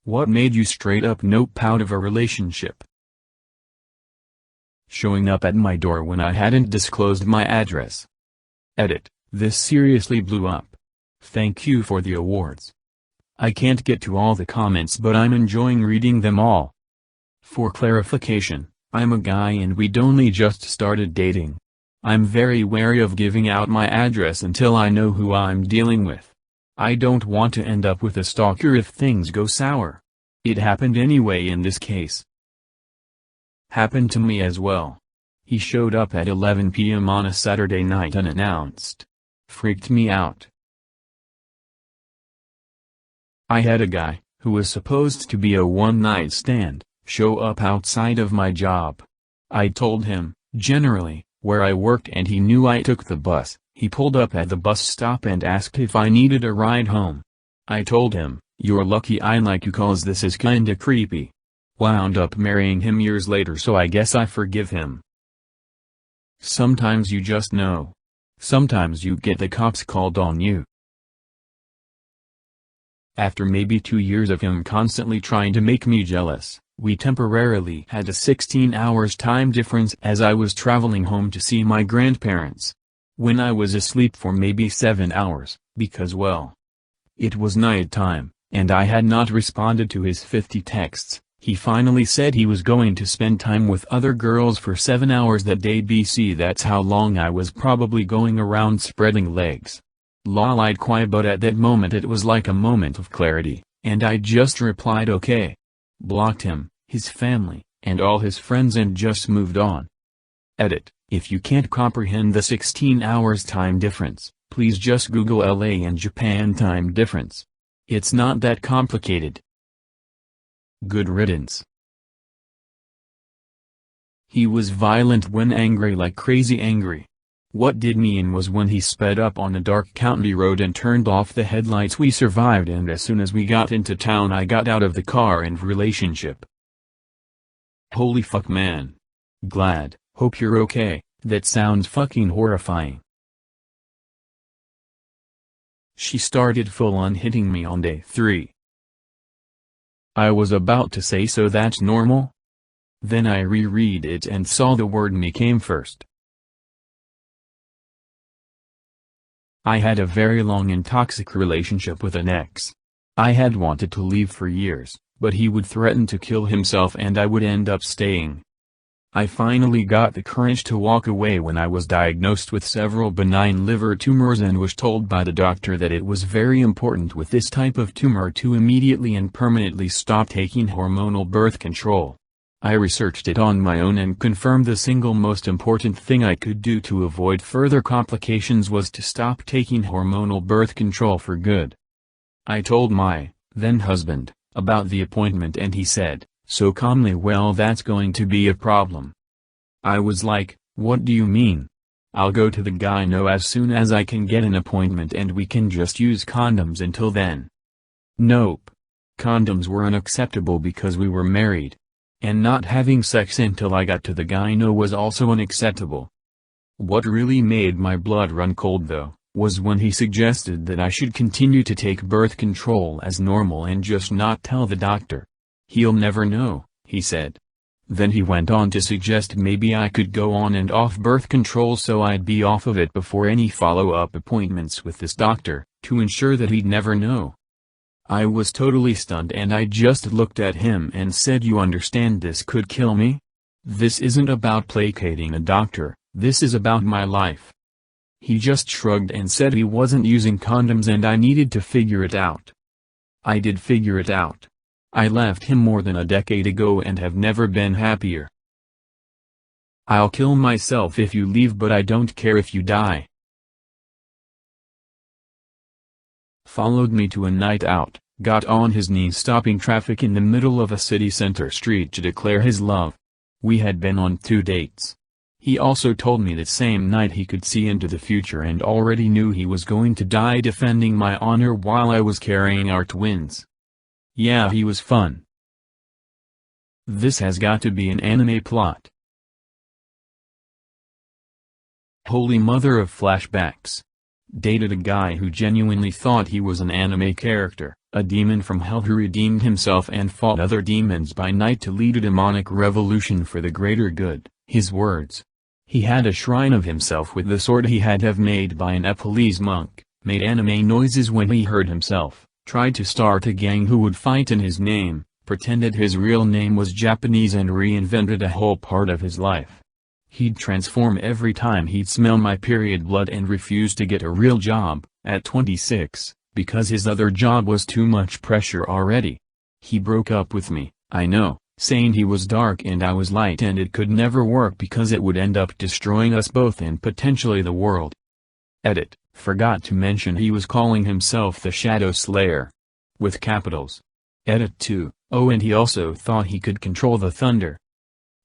What made you straight up nope out of a relationship? Showing up at my door when I hadn't disclosed my address. Edit, this seriously blew up. Thank you for the awards. I can't get to all the comments but I'm enjoying reading them all. For clarification, I'm a guy and we'd only just started dating. I'm very wary of giving out my address until I know who I'm dealing with. I don't want to end up with a stalker if things go sour. It happened anyway in this case. Happened to me as well. He showed up at 11 p.m. on a Saturday night unannounced. Freaked me out. I had a guy, who was supposed to be a one-night stand, show up outside of my job. I told him, generally, where I worked and he knew I took the bus. He pulled up at the bus stop and asked if I needed a ride home. I told him, "You're lucky I like you cause this is kinda creepy." Wound up marrying him years later, so I guess I forgive him. Sometimes you just know. Sometimes you get the cops called on you. After maybe 2 years of him constantly trying to make me jealous, we temporarily had a 16 hours time difference as I was traveling home to see my grandparents. When I was asleep for maybe 7 hours, because well, it was night time, and I had not responded to his 50 texts, he finally said he was going to spend time with other girls for 7 hours that day. That's how long I was probably going around spreading legs. Lol, I'd quiet, but at that moment it was like a moment of clarity, and I just replied okay. Blocked him, his family, and all his friends and just moved on. Edit, if you can't comprehend the 16 hours time difference, please just Google LA and Japan time difference. It's not that complicated. Good riddance. He was violent when angry, like crazy angry. What did me in was when he sped up on a dark county road and turned off the headlights. We survived, and as soon as we got into town I got out of the car and relationship. Holy fuck, man. Glad, hope you're okay. That sounds fucking horrifying. She started full on hitting me on day 3. I was about to say, so that's normal? Then I reread it and saw the word me came first. I had a very long and toxic relationship with an ex. I had wanted to leave for years, but he would threaten to kill himself and I would end up staying. I finally got the courage to walk away when I was diagnosed with several benign liver tumors and was told by the doctor that it was very important with this type of tumor to immediately and permanently stop taking hormonal birth control. I researched it on my own and confirmed the single most important thing I could do to avoid further complications was to stop taking hormonal birth control for good. I told my then husband about the appointment and he said, so calmly, well, that's going to be a problem. I was like, what do you mean? I'll go to the gyno as soon as I can get an appointment and we can just use condoms until then. Nope. Condoms were unacceptable because we were married. And not having sex until I got to the gyno was also unacceptable. What really made my blood run cold though, was when he suggested that I should continue to take birth control as normal and just not tell the doctor. He'll never know, he said. Then he went on to suggest maybe I could go on and off birth control so I'd be off of it before any follow-up appointments with this doctor, to ensure that he'd never know. I was totally stunned and I just looked at him and said, you understand this could kill me? This isn't about placating a doctor, this is about my life. He just shrugged and said he wasn't using condoms and I needed to figure it out. I did figure it out. I left him more than a decade ago and have never been happier. I'll kill myself if you leave, but I don't care if you die. Followed me to a night out, got on his knees stopping traffic in the middle of a city center street to declare his love. We had been on 2 dates. He also told me that same night he could see into the future and already knew he was going to die defending my honor while I was carrying our twins. Yeah, he was fun. This has got to be an anime plot. Holy mother of flashbacks. Dated a guy who genuinely thought he was an anime character, a demon from hell who redeemed himself and fought other demons by night to lead a demonic revolution for the greater good, his words. He had a shrine of himself with the sword he had have made by an Nepalese monk, made anime noises when he hurt himself, tried to start a gang who would fight in his name, pretended his real name was Japanese and reinvented a whole part of his life. He'd transform every time he'd smell my period blood and refuse to get a real job, at 26, because his other job was too much pressure already. He broke up with me, I know, saying he was dark and I was light and it could never work because it would end up destroying us both and potentially the world. Edit, forgot to mention he was calling himself the Shadow Slayer. With capitals. Edit 2, oh and he also thought he could control the thunder.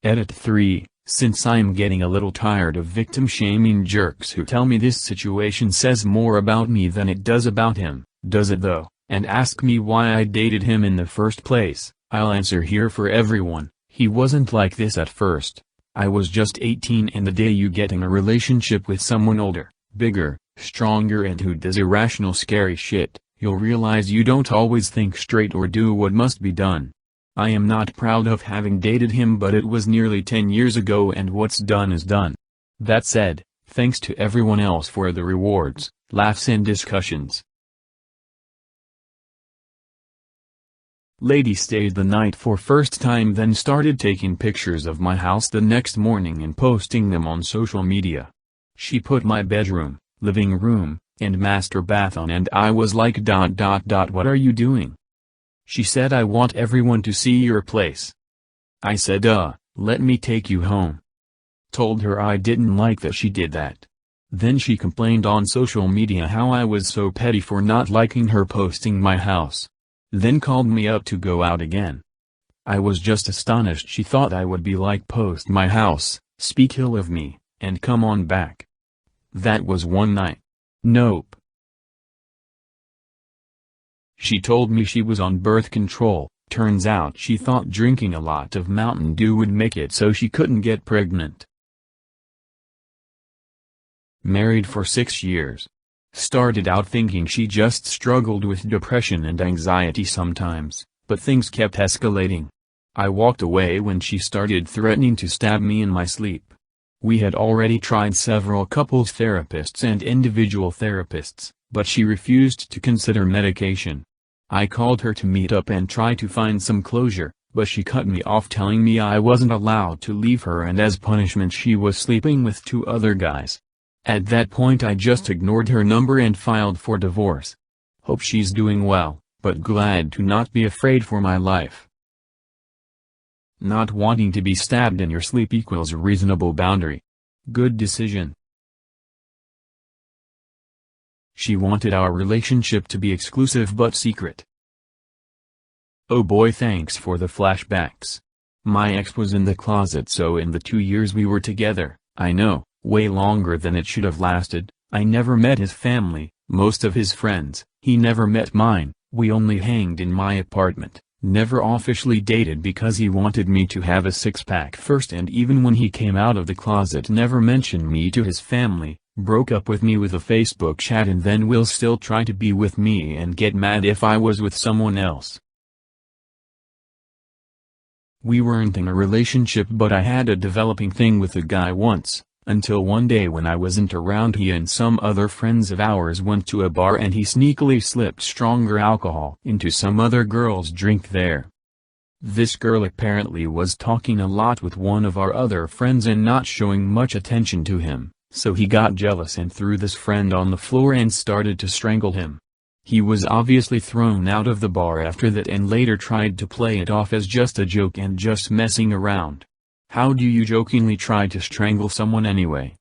Edit 3. Since I'm getting a little tired of victim-shaming jerks who tell me this situation says more about me than it does about him, does it though, and ask me why I dated him in the first place, I'll answer here for everyone, he wasn't like this at first. I was just 18 and the day you get in a relationship with someone older, bigger, stronger and who does irrational scary shit, you'll realize you don't always think straight or do what must be done. I am not proud of having dated him but it was nearly 10 years ago and what's done is done. That said, thanks to everyone else for the rewards, laughs and discussions. Lady stayed the night for first time then started taking pictures of my house the next morning and posting them on social media. She put my bedroom, living room, and master bath on and I was like what are you doing? She said I want everyone to see your place. I said let me take you home. Told her I didn't like that she did that. Then she complained on social media how I was so petty for not liking her posting my house. Then called me up to go out again. I was just astonished she thought I would be like post my house, speak ill of me, and come on back. That was one night. Nope. She told me she was on birth control, turns out she thought drinking a lot of Mountain Dew would make it so she couldn't get pregnant. Married for 6 years. Started out thinking she just struggled with depression and anxiety sometimes, but things kept escalating. I walked away when she started threatening to stab me in my sleep. We had already tried several couples therapists and individual therapists, but she refused to consider medication. I called her to meet up and try to find some closure, but she cut me off telling me I wasn't allowed to leave her and as punishment she was sleeping with 2 other guys. At that point I just ignored her number and filed for divorce. Hope she's doing well, but glad to not be afraid for my life. Not wanting to be stabbed in your sleep equals a reasonable boundary. Good decision. She wanted our relationship to be exclusive but secret. Oh boy, thanks for the flashbacks. My ex was in the closet so in the 2 years we were together, I know, way longer than it should have lasted, I never met his family, most of his friends, he never met mine, we only hanged in my apartment, never officially dated because he wanted me to have a six-pack first and even when he came out of the closet never mentioned me to his family. Broke up with me with a Facebook chat and then will still try to be with me and get mad if I was with someone else. We weren't in a relationship but I had a developing thing with a guy once, until one day when I wasn't around he and some other friends of ours went to a bar and he sneakily slipped stronger alcohol into some other girl's drink there. This girl apparently was talking a lot with one of our other friends and not showing much attention to him. So he got jealous and threw this friend on the floor and started to strangle him. He was obviously thrown out of the bar after that and later tried to play it off as just a joke and just messing around. How do you jokingly try to strangle someone anyway?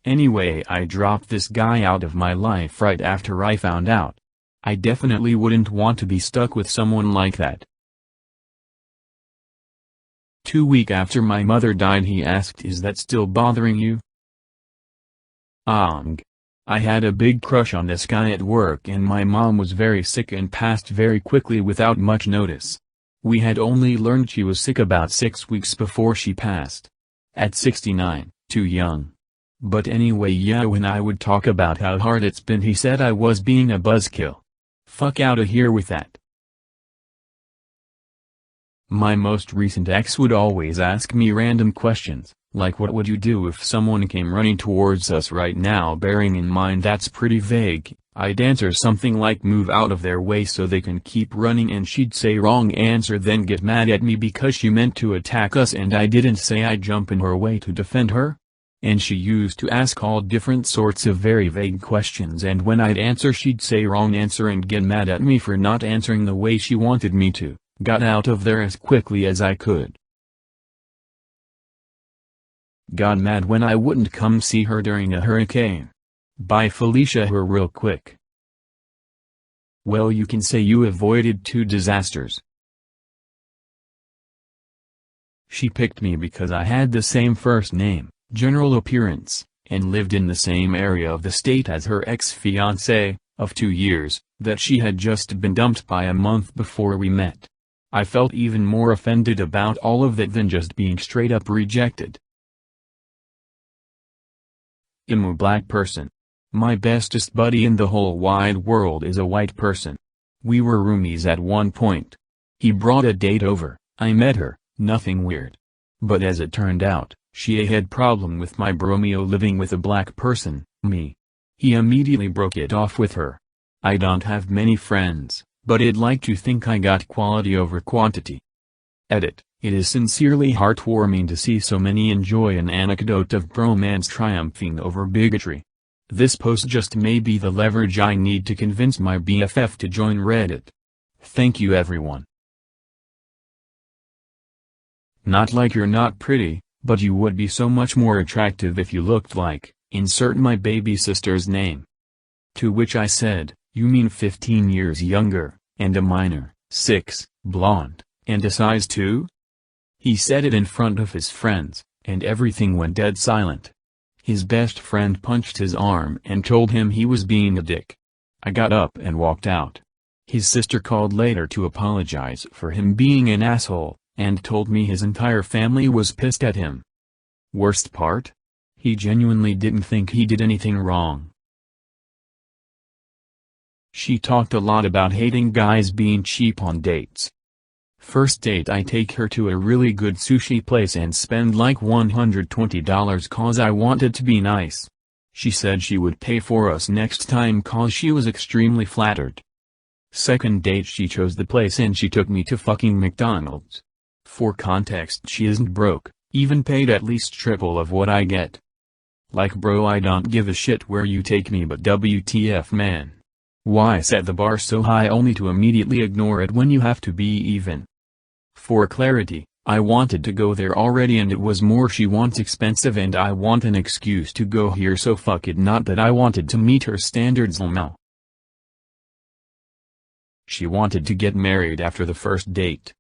Anyway, I dropped this guy out of my life right after I found out. I definitely wouldn't want to be stuck with someone like that. 2 weeks after my mother died he asked, "Is that still bothering you?" I had a big crush on this guy at work and my mom was very sick and passed very quickly without much notice. We had only learned she was sick about 6 weeks before she passed. At 69, too young. But anyway, yeah, when I would talk about how hard it's been, he said I was being a buzzkill. Fuck outta here with that. My most recent ex would always ask me random questions, like what would you do if someone came running towards us right now, bearing in mind that's pretty vague. I'd answer something like move out of their way so they can keep running, and she'd say wrong answer, then get mad at me because she meant to attack us and I didn't say I'd jump in her way to defend her. And she used to ask all different sorts of very vague questions, and when I'd answer she'd say wrong answer and get mad at me for not answering the way she wanted me to. Got out of there as quickly as I could. Got mad when I wouldn't come see her during a hurricane. Bye Felicia her real quick. Well, you can say you avoided 2 disasters. She picked me because I had the same first name, general appearance, and lived in the same area of the state as her ex-fiancé, of 2 years, that she had just been dumped by a month before we met. I felt even more offended about all of that than just being straight up rejected. I'm a black person. My bestest buddy in the whole wide world is a white person. We were roomies at one point. He brought a date over, I met her, nothing weird. But as it turned out, she had problem with my bromeo living with a black person, me. He immediately broke it off with her. I don't have many friends, but I'd like to think I got quality over quantity. Edit. It is sincerely heartwarming to see so many enjoy an anecdote of bromance triumphing over bigotry. This post just may be the leverage I need to convince my BFF to join Reddit. Thank you everyone. Not like you're not pretty, but you would be so much more attractive if you looked like, insert my baby sister's name. To which I said, you mean 15 years younger, and a minor, 6, blonde, and a size 2? He said it in front of his friends, and everything went dead silent. His best friend punched his arm and told him he was being a dick. I got up and walked out. His sister called later to apologize for him being an asshole, and told me his entire family was pissed at him. Worst part? He genuinely didn't think he did anything wrong. She talked a lot about hating guys being cheap on dates. First date, I take her to a really good sushi place and spend like $120 cause I wanted to be nice. She said she would pay for us next time cause she was extremely flattered. Second date, she chose the place and she took me to fucking McDonald's. For context, she isn't broke, even paid at least triple of what I get. Like bro, I don't give a shit where you take me, but WTF man. Why set the bar so high only to immediately ignore it when you have to be even? For clarity, I wanted to go there already and it was more she wants expensive and I want an excuse to go here, so fuck it, not that I wanted to meet her standards now. She wanted to get married after the first date.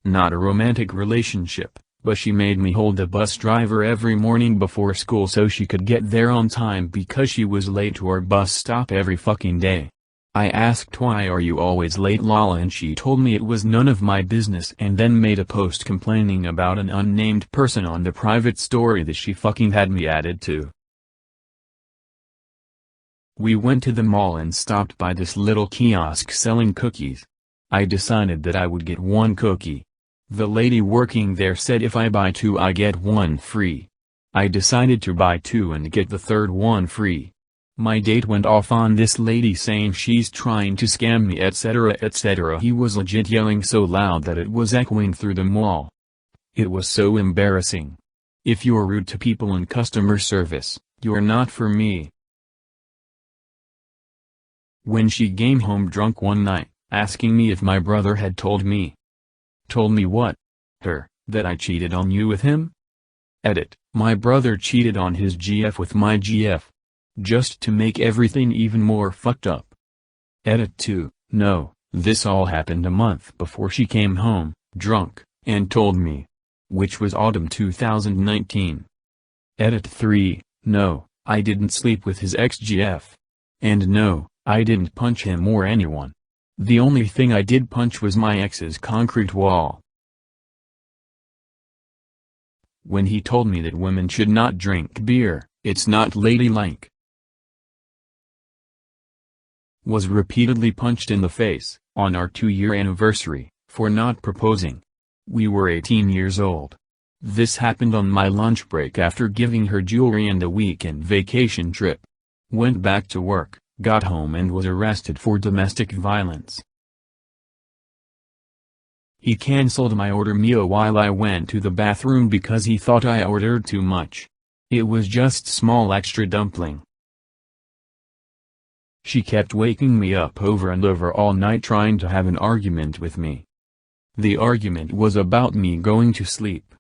Not a romantic relationship, but she made me hold the bus driver every morning before school so she could get there on time because she was late to our bus stop every fucking day. I asked why are you always late lol, and she told me it was none of my business and then made a post complaining about an unnamed person on the private story that she fucking had me added to. We went to the mall and stopped by this little kiosk selling cookies. I decided that I would get 1 cookie. The lady working there said if I buy 2 I get 1 free. I decided to buy 2 and get the 3rd one free. My date went off on this lady saying she's trying to scam me etc etc. He was legit yelling so loud that it was echoing through the mall. It was so embarrassing. If you're rude to people in customer service, you're not for me. When she came home drunk one night, asking me if my brother had told me. Told me what? Her, that I cheated on you with him? Edit, my brother cheated on his GF with my GF. Just to make everything even more fucked up. Edit 2, no, this all happened a month before she came home, drunk, and told me. Which was autumn 2019. Edit 3, no, I didn't sleep with his ex-GF. And no, I didn't punch him or anyone. The only thing I did punch was my ex's concrete wall. when he told me that women should not drink beer, it's not ladylike. Was repeatedly punched in the face, on our 2-year anniversary, for not proposing. We were 18 years old. This happened on my lunch break after giving her jewelry and a weekend vacation trip. Went back to work, got home and was arrested for domestic violence. He cancelled my order meal while I went to the bathroom because he thought I ordered too much. It was just small extra dumpling. She kept waking me up over and over all night trying to have an argument with me. The argument was about me going to sleep.